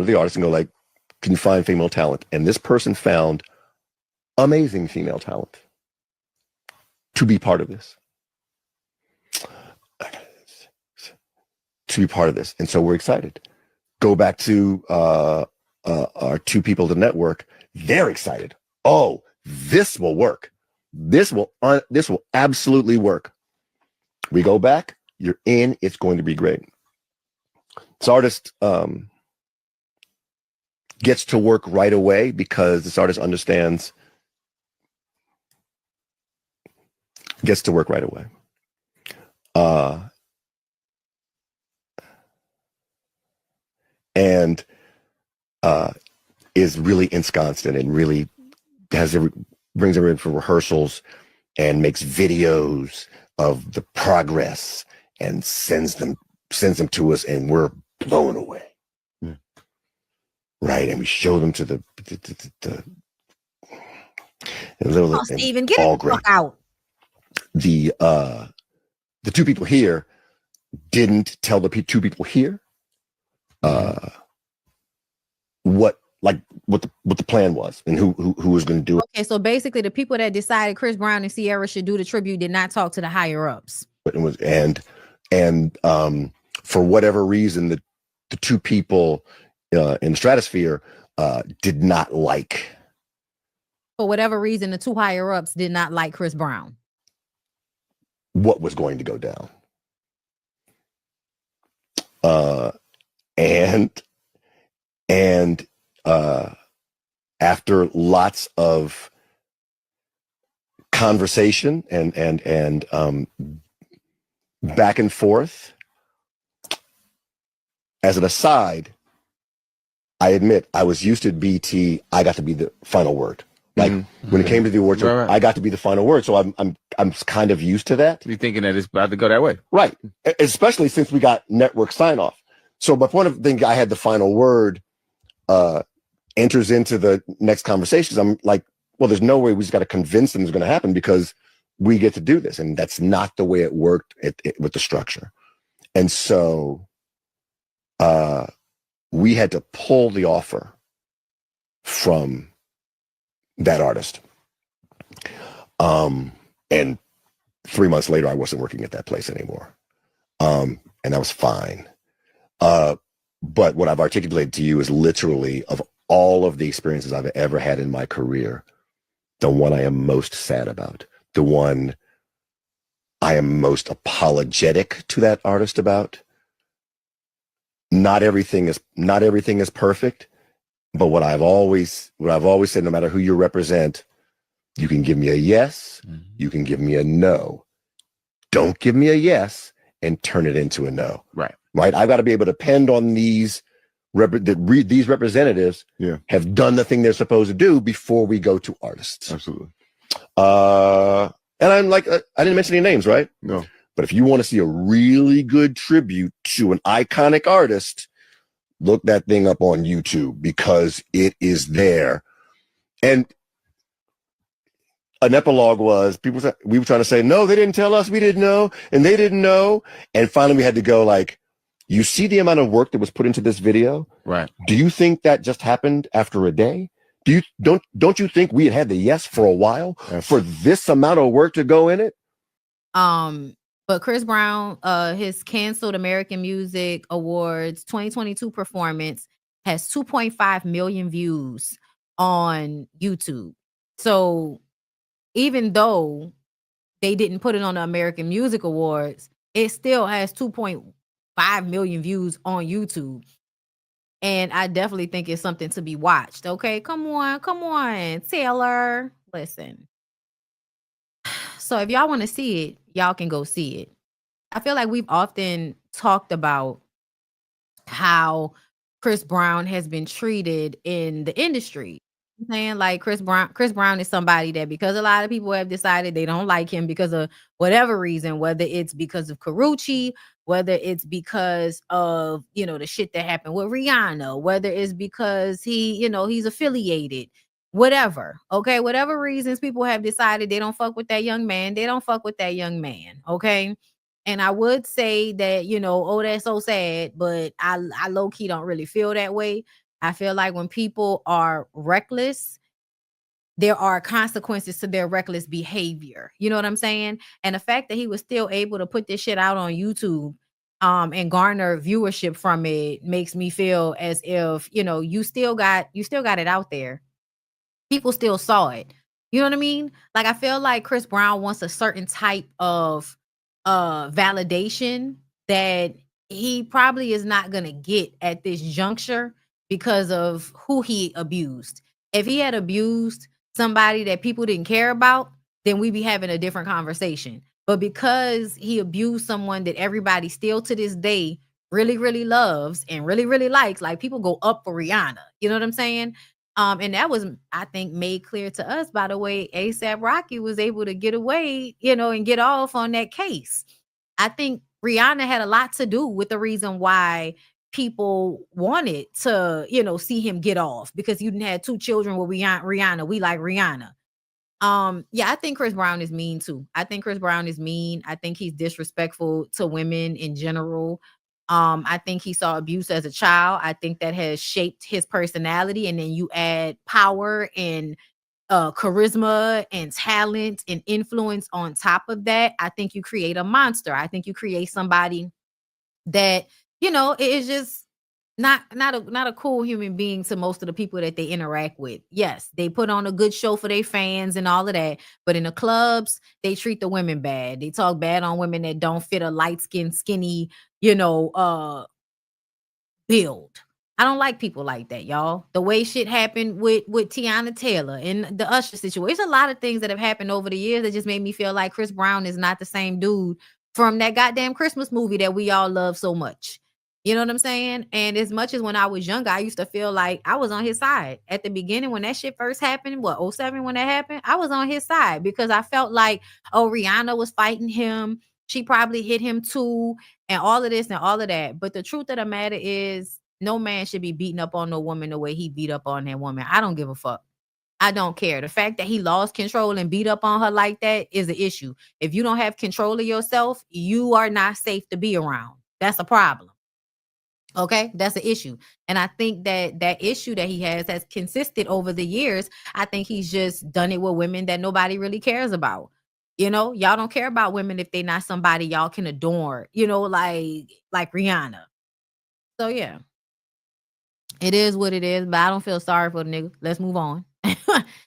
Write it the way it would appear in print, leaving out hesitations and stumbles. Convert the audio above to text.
to the artist and go like, can you find female talent? And this person found amazing female talent to be part of this. And so we're excited. Go back to our two people at the network. They're excited. Oh, this will work. This will absolutely work. We go back. You're in. It's going to be great. This artist gets to work right away because this artist understands. Gets to work right away. And is really ensconced in it and really brings everyone for rehearsals and makes videos of the progress and sends them to us, and we're blown away. Yeah. Right. And we show them to the little Steven, get the fuck out. The two people here didn't tell the two people here what the plan was and who was going to do it. Okay, so basically the people that decided Chris Brown and Ciara should do the tribute did not talk to the higher ups. And for whatever reason, the two people in the stratosphere did not like. For whatever reason, the two higher ups did not like Chris Brown. What was going to go down. And after lots of conversation and back and forth, as an aside, I admit I was used to BT. I got to be the final word. Like when it came to the awards, right. I got to be the final word. So I'm kind of used to that. You're thinking that it's about to go that way, right? Especially since we got network sign off. So my point of thinking I had the final word enters into the next conversations. I'm like, well, there's no way we just got to convince them it's going to happen because we get to do this. And that's not the way it worked with the structure. And so we had to pull the offer from that artist. And 3 months later, I wasn't working at that place anymore. And that was fine. But what I've articulated to you is literally, of all of the experiences I've ever had in my career, the one I am most sad about, the one I am most apologetic to that artist about. Not everything is perfect, but what I've always said, no matter who you represent, you can give me a yes, you can give me a no. Don't give me a yes and turn it into a no. Right. Right. I've got to be able to depend on these representatives have done the thing they're supposed to do before we go to artists. Absolutely. And I'm like, I didn't mention any names, right? No. But if you want to see a really good tribute to an iconic artist, look that thing up on YouTube because it is there. And an epilogue was we were trying to say, no, they didn't tell us, we didn't know, and they didn't know. And finally we had to go like, you see the amount of work that was put into this video? Right. Do you think that just happened after a day? Don't you think we had the yes for a while for this amount of work to go in it? But Chris Brown, his canceled American Music Awards 2022 performance has 2.5 million views on YouTube. So even though they didn't put it on the American Music Awards, it still has 2.5 million views on YouTube. And I definitely think it's something to be watched. Okay, come on, Taylor. Listen. So if y'all want to see it, y'all can go see it. I feel like we've often talked about how Chris Brown has been treated in the industry. I'm saying like Chris Brown is somebody that, because a lot of people have decided they don't like him because of whatever reason, whether it's because of Karuchi, whether it's because of, the shit that happened with Rihanna, whether it's because he's affiliated, whatever. Okay. Whatever reasons people have decided they don't fuck with that young man. They don't fuck with that young man. Okay. And I would say that, oh, that's so sad, but I low key don't really feel that way. I feel like when people are reckless, there are consequences to their reckless behavior. You know what I'm saying? And the fact that he was still able to put this shit out on YouTube and garner viewership from it makes me feel as if, you still got it out there. People still saw it. You know what I mean? Like I feel like Chris Brown wants a certain type of validation that he probably is not going to get at this juncture because of who he abused. If he had abused somebody that people didn't care about, then we'd be having a different conversation. But because he abused someone that everybody still to this day really, really loves and really, really likes, like people go up for Rihanna. You know what I'm saying? And that was, I think, made clear to us by the way ASAP Rocky was able to get away, and get off on that case. I think Rihanna had a lot to do with the reason why people wanted to, see him get off because you didn't have two children with Rihanna. We like Rihanna. Yeah, I think Chris Brown is mean too. I think Chris Brown is mean. I think he's disrespectful to women in general. I think he saw abuse as a child. I think that has shaped his personality. And then you add power and charisma and talent and influence on top of that. I think you create a monster. I think you create somebody that it is just not a cool human being to most of the people that they interact with. Yes, they put on a good show for their fans and all of that, but in the clubs they treat the women bad. They talk bad on women that don't fit a light skinned skinny you know uh build. I don't like people like that, y'all. The way shit happened with Tiana Taylor and the Usher situation. It's a lot of things that have happened over the years that just made me feel like Chris Brown is not the same dude from that goddamn Christmas movie that we all love so much. You know what I'm saying? And as much as when I was younger, I used to feel like I was on his side. At the beginning, when that shit first happened, what, '07 when that happened, I was on his side because I felt like, oh, Rihanna was fighting him. She probably hit him too and all of this and all of that. But the truth of the matter is, no man should be beating up on no woman the way he beat up on that woman. I don't give a fuck. I don't care. The fact that he lost control and beat up on her like that is an issue. If you don't have control of yourself, you are not safe to be around. That's a problem. Okay, that's an issue. And I think that issue that he has consisted over the years. I think he's just done it with women that nobody really cares about. Y'all don't care about women if they're not somebody y'all can adore, like Rihanna. So yeah, it is what it is, but I don't feel sorry for the nigga. Let's move on.